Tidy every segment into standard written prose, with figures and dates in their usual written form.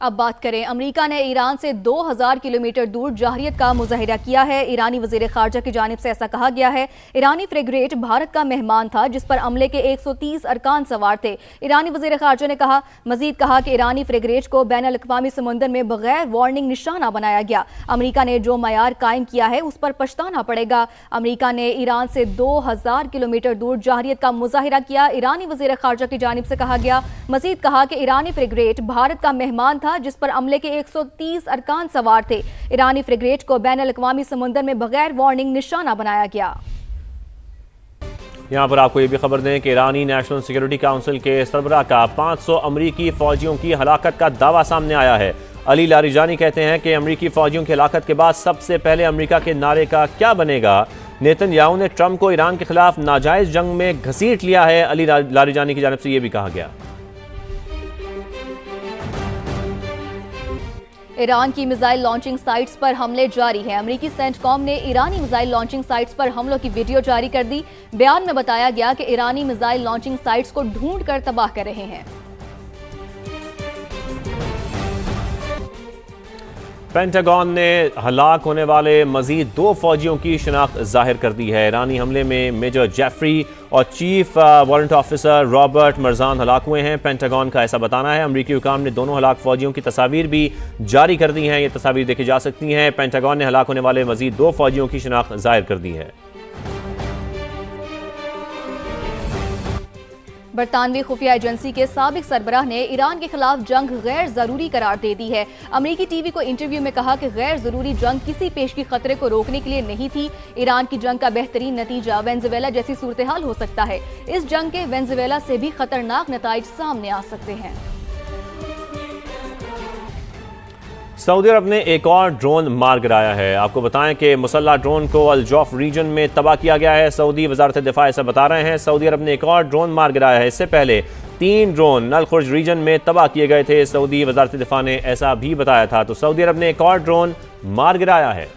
अब बात करें, अमेरिका ने ईरान से 2000 किलोमीटर दूर जारहियत का मुजाहिरा किया है। ईरानी वजीर खारजा की जानिब से ऐसा कहा गया है। ईरानी फ्रिगेट भारत का मेहमान था जिस पर अमले के 130 अरकान सवार थे। ईरानी वजीर खारजा ने मजीद कहा कि ईरानी फ्रिगेट को बैन अल-अक़वामी समुंदर में बगैर वार्निंग निशाना बनाया गया। अमेरिका ने जो मयार कायम किया है उस पर पछताना पड़ेगा। अमेरिका ने ईरान से 2000 किलोमीटर दूर जारहियत का मुजाहिरा किया। ईरानी वजीर खारजा की जानिब से कहा गया। मजीद कहा कि ईरानी फ्रिगेट भारत का मेहमान था जिस पर अमले के 130 अरकान सवार थे। ईरानी फ्रिगेट को बैन अल-अक़वामी समुंदर में बगैर वार्निंग निशाना बनाया गया। यहाँ पर आपको ये भी खबर दें कि ईरानी नेशनल सिक्योरिटी काउंसिल के सरबराह का 500 अमरीकी फौजियों की हलाकत का दावा सामने आया है। अली लारिजानी कहते हैं कि अमरीकी फौजियों की हलाकत के बाद सबसे पहले अमरीका के नारे का क्या बनेगा। नेतन्याहू ने ट्रंप को ईरान के खिलाफ नाजायज जंग में घसीट लिया है। अली लारिजानी की जानिब से यह भी कहा गया। ईरान की मिसाइल लॉन्चिंग साइट्स पर हमले जारी हैं। अमेरिकी सेंटकॉम ने ईरानी मिसाइल लॉन्चिंग साइट्स पर हमलों की वीडियो जारी कर दी। बयान में बताया गया कि ईरानी मिसाइल लॉन्चिंग साइट्स को ढूंढ कर तबाह कर रहे हैं। पेंटागन ने हलाक होने वाले मजीद 2 फौजियों की शिनाख्त जाहिर कर दी है। ईरानी हमले में मेजर जेफरी और chief warrant officer Robert Marjan हलाक हुए हैं। पेंटागन का ऐसा बताना है। अमरीकी हुकाम ने दोनों हलाक फौजियों की तस्वीर भी जारी कर दी हैं। ये तस्वीर देखी जा सकती हैं। पेंटागन ने हलाक होने वाले मजीद 2 फौजियों की शिनाख्त जाहिर कर दी है। बरतानवी खुफिया एजेंसी के साबिक सरबराह ने ईरान के खिलाफ जंग गैर जरूरी करार दे दी है। अमरीकी टीवी को इंटरव्यू में कहा कि गैर जरूरी जंग किसी पेशगी खतरे को रोकने के लिए नहीं थी। ईरान की जंग का बेहतरीन नतीजा वेनेजुएला जैसी सूरत हाल हो सकता है। इस जंग के वेनेजुएला से भी खतरनाक नताइज सामने आ सकते हैं। सऊदी अरब ने एक और ड्रोन मार गिराया है। आपको बताएं कि मुसल्ला ड्रोन को अल जौफ रीजन में तबाह किया गया है। सऊदी वजारत दिफा ऐसा बता रहे हैं। सऊदी अरब ने एक और ड्रोन मार गिराया है। इससे पहले 3 ड्रोन नल खुर्ज रीजन में तबाह किए गए थे। सऊदी वजारत दिफा ने ऐसा भी बताया था। तो सऊदी अरब ने एक और ड्रोन मार गिराया है।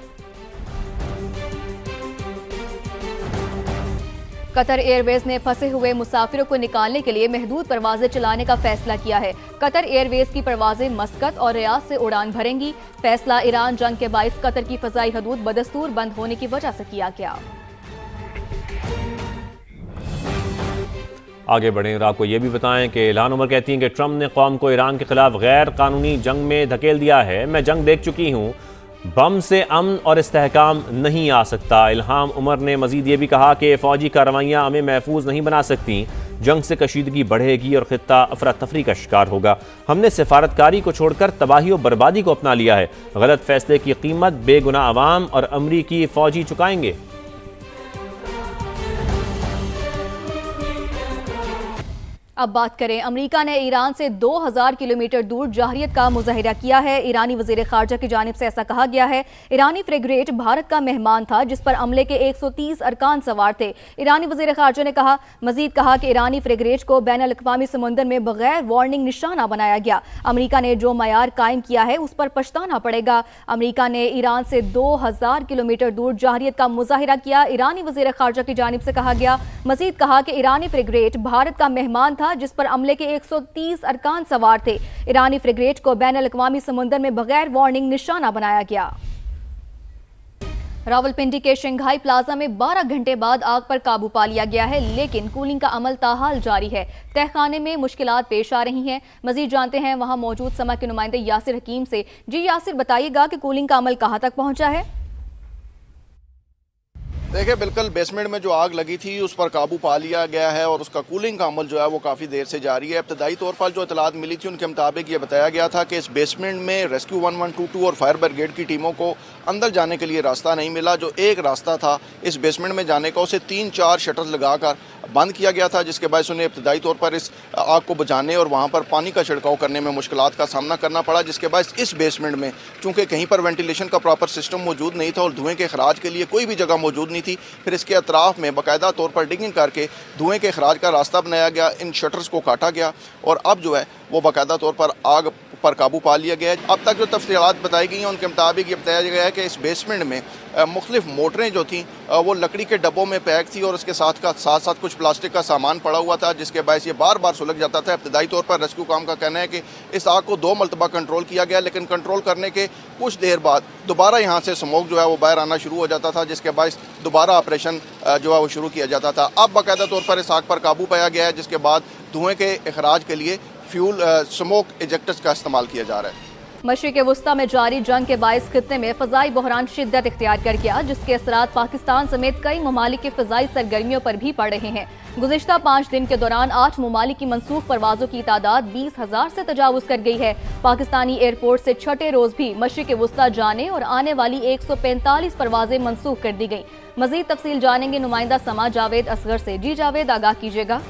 कतर एयरवेज ने फंसे हुए मुसाफिरों को निकालने के लिए महदूद परवाजें चलाने का फैसला किया है। कतर एयरवेज की परवाजें मस्कत और रियाद से उड़ान भरेंगी। फैसला ईरान जंग के बाइस कतर की फजाई हदूद बदस्तूर बंद होने की वजह से किया गया। आगे बढ़ें और आपको ये भी बताएं कि इल्हान उमर कहती हैं कि ट्रंप ने कौम को ईरान के खिलाफ गैर कानूनी जंग में धकेल दिया है। मैं जंग देख चुकी हूँ, बम से अमन और इस्तेहकाम नहीं आ सकता। इल्हाम उमर ने मजीद ये भी कहा कि फौजी कार्रवाइयाँ हमें महफूज नहीं बना सकती। जंग से कशीदगी बढ़ेगी और खित्ता अफरा तफरी का शिकार होगा। हमने सिफारतकारी को छोड़कर तबाही और बर्बादी को अपना लिया है। गलत फैसले की कीमत बेगुनाह अवाम और अमरीकी फौजी चुकाएंगे। अब बात करें, अमेरिका ने ईरान से 2000 किलोमीटर दूर जारहियत का मुजाहिरा किया है। ईरानी वजीर खारजा की जानिब से ऐसा कहा गया है। ईरानी फ्रिगेट भारत का मेहमान था जिस पर अमले के 130 अरकान सवार थे। ईरानी वजीर खारजा ने मजीद कहा कि ईरानी फ्रिगेट को बैन अल-अक़वामी समुंदर में बगैर वार्निंग निशाना बनाया गया। अमेरिका ने जो मयार कायम किया है उस पर पछताना पड़ेगा। अमेरिका ने ईरान से 2000 किलोमीटर दूर जारहियत का मुजाहिरा किया। ईरानी वजीर खारजा की जानिब से कहा गया। मजीद कहा कि ईरानी फ्रिगेट भारत का मेहमान था जिस पर अमले के 130 अरकान सवार थे। ईरानी फ्रिगेट को बैन अल-अक़वामी समुंदर में बगैर वार्निंग निशाना बनाया गया। रावलपिंडी के शंघाई प्लाजा में 12 घंटे बाद आग पर काबू पा लिया गया है, लेकिन कूलिंग का अमल ताहाल जारी है। तहखाने में मुश्किलात पेश आ रही हैं। मजीद जानते हैं वहां मौजूद समा के नुमाइंदे यासिर हकीम से। जी यासिर, बताइएगा कि कूलिंग का अमल कहां तक पहुंचा है? देखिए, बिल्कुल बेसमेंट में जो आग लगी थी उस पर काबू पा लिया गया है और उसका कूलिंग का अमल जो है वो काफ़ी देर से जारी है। इब्तदाई तौर पर जो इतलात मिली थी उनके मुताबिक ये बताया गया था कि इस बेसमेंट में रेस्क्यू 1122 और फायर ब्रिगेड की टीमों को अंदर जाने के लिए रास्ता नहीं मिला। जो एक रास्ता था इस बेसमेंट में जाने का, उसे 3-4 शटर्स लगाकर बंद किया गया था, जिसके बायस उन्हें इब्तदाई तौर पर इस आग को बुझाने और वहाँ पर पानी का छिड़काव करने में मुश्किलात का सामना करना पड़ा। जिसके बायस इस बेसमेंट में चूँकि कहीं पर वेंटिलेशन का प्रॉपर सिस्टम मौजूद नहीं था और धुएँ के खराज के लिए कोई भी जगह मौजूद नहीं थी, फिर इसके अतराफ में बाकायदा तौर पर डिगिंग करके धुएं के खराज का रास्ता बनाया गया। इन शटर्स को काटा गया और अब जो है वो बाकायदा तौर पर आग पर काबू पा लिया गया है। अब तक जो तफसीलात बताई गई हैं उनके मुताबिक ये बताया गया है कि इस बेसमेंट में मुख्तलिफ मोटरें जो थी वो लकड़ी के डब्बों में पैक थी और उसके साथ साथ कुछ प्लास्टिक का सामान पड़ा हुआ था, जिसके बायस ये बार बार सुलग जाता था। इब्तदाई तौर पर रेस्क्यू काम का कहना है कि इस आग को 2 मरतबा कंट्रोल किया गया, लेकिन कंट्रोल करने के कुछ देर बाद दोबारा यहाँ से स्मोक जो है वो बाहर आना शुरू हो जाता था, जिसके बायस दोबारा ऑपरेशन जो है वो शुरू किया जाता था। अब बाकायदा तौर पर इस आग पर काबू पाया गया है, जिसके बाद धुएँ के अखराज के लिए फ्यूल स्मोक इजेक्टर्स का इस्तेमाल किया जा रहा है। मशरिक़ वुस्ता में जारी जंग के बायस खित्ते में फ़ज़ाई बहरान शिद्दत इख्तियार कर गया, जिसके असरात पाकिस्तान समेत कई ममालिक की फ़ज़ाई सरगर्मियों पर भी पड़ रहे हैं। गुज़िश्ता 5 दिन के दौरान 8 ममालिक की मनसूख परवाज़ों की तादाद 20,000 से तजावुज़ कर गई है। पाकिस्तानी एयरपोर्ट से छठे रोज़ भी मशरिक़ वुस्ता जाने और आने वाली 145 परवाज़ें मनसूख कर दी गई। मज़ीद तफसील जानेंगे नुमाइंदा समा जावेद असगर से। जी जावेद, आगाह कीजिएगा।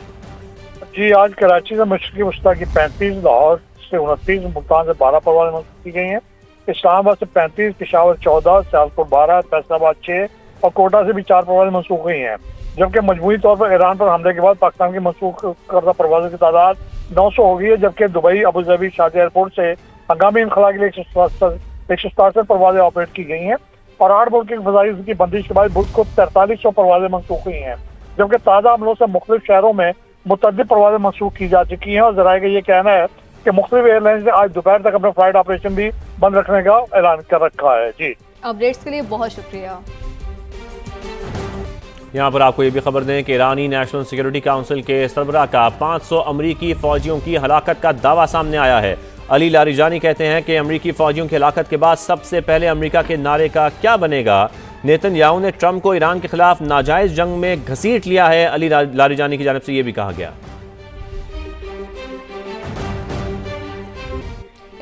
जी, आज कराची से मशरिक़ी वुस्ता की 35, लाहौर से 29, मुल्तान से 12 परवाज़ें मंसूख की गई हैं। इस्लामाबाद से 35, पेशावर 14, सियालकोट 12, फैसलाबाद 6 और कोटा से भी 4 परवाज़ें मंसूख हुई हैं। जबकि मजमूई तौर पर ईरान पर हमले के बाद पाकिस्तान की मंसूख करदा परवाज़ों की तादाद 900 हो गई है, जबकि दुबई, अबूधाबी, शारजाह एयरपोर्ट से हंगामी इनखला के लिए 167 परवाज़ें ऑपरेट की गई हैं और 8 मुल्क की फ़ज़ाई की बंदिश के बाद मुल्क को 4300 परवाज़ें मंसूख हुई हैं, जबकि ताज़ा हमलों से मुख्तलिफ शहरों में मुतअद्दिद परवाज़ें मंसूख की जा चुकी हैं और ज़राए का ये कहना है कि मुख्तलिफ एयरलाइंस ने आज दोपहर तक अपना फ्लाइट ऑपरेशन भी बंद रखने का ऐलान कर रखा है। जी, अपडेट्स के लिए बहुत शुक्रिया। यहाँ पर आपको ये भी खबर दें कि ईरानी नेशनल सिक्योरिटी काउंसिल के सरबराह का 500 अमरीकी फ़ौजियों की हलाकत का दावा सामने आया है। अली लारिजानी कहते हैं कि अमरीकी फ़ौजियों की हलाकत के बाद सबसे पहले अमरीका के नारे का क्या बनेगा। नेतन्याहू ने ट्रंप को ईरान के खिलाफ नाजायज़ जंग में घसीट लिया है। अली लारिजानी की जानिब से ये भी कहा गया।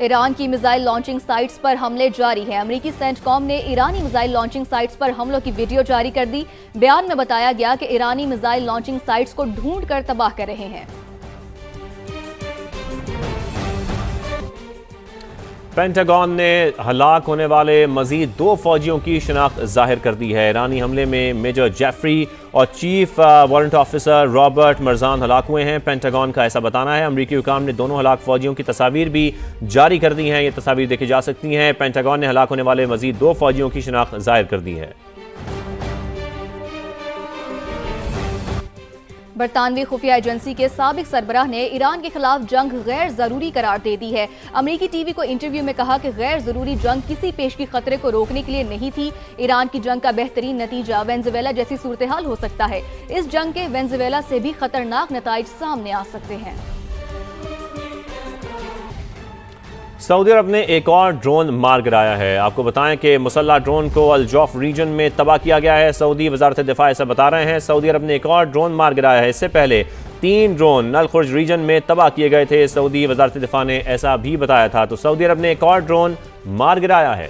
ईरान की मिसाइल लॉन्चिंग साइट्स पर हमले जारी हैं। अमरीकी सेंटकॉम ने ईरानी मिसाइल लॉन्चिंग साइट्स पर हमलों की वीडियो जारी कर दी। बयान में बताया गया कि ईरानी मिसाइल लॉन्चिंग साइट्स को ढूंढ कर तबाह कर रहे हैं। पेंटागन ने हलाक होने वाले मजीद 2 फौजियों की शनाख्त जाहिर कर दी है। ईरानी हमले में मेजर जेफरी और chief warrant officer Robert Marjan हलाक हुए हैं। पेंटागन का ऐसा बताना है। अमरीकी हुकाम ने दोनों हलाक फौजियों की तस्वीर भी जारी कर दी हैं। ये तस्वीर देखी जा सकती हैं। पेंटागन ने हलाक होने वाले मजीद 2 फौजियों की शनाख्त जाहिर कर दी है। बरतानवी खुफिया एजेंसी के साबिक सरबराह ने ईरान के खिलाफ जंग गैर जरूरी करार दे दी है। अमरीकी टीवी को इंटरव्यू में कहा कि गैर जरूरी जंग किसी पेशगी खतरे को रोकने के लिए नहीं थी। ईरान की जंग का बेहतरीन नतीजा वेनेजुएला जैसी सूरत हाल हो सकता है। इस जंग के वेनेजुएला से भी खतरनाक नताइज सामने आ सकते हैं। सऊदी अरब ने एक और ड्रोन मार गिराया है। आपको बताएं कि मुसल्ला ड्रोन को अल जौफ रीजन में तबाह किया गया है। सऊदी वजारत दिफा ऐसा बता रहे हैं। सऊदी अरब ने एक और ड्रोन मार गिराया है। इससे पहले 3 ड्रोन नल खुर्ज रीजन में तबाह किए गए थे। सऊदी वजारत दिफा ने ऐसा भी बताया था। तो सऊदी अरब ने एक और ड्रोन मार गिराया है।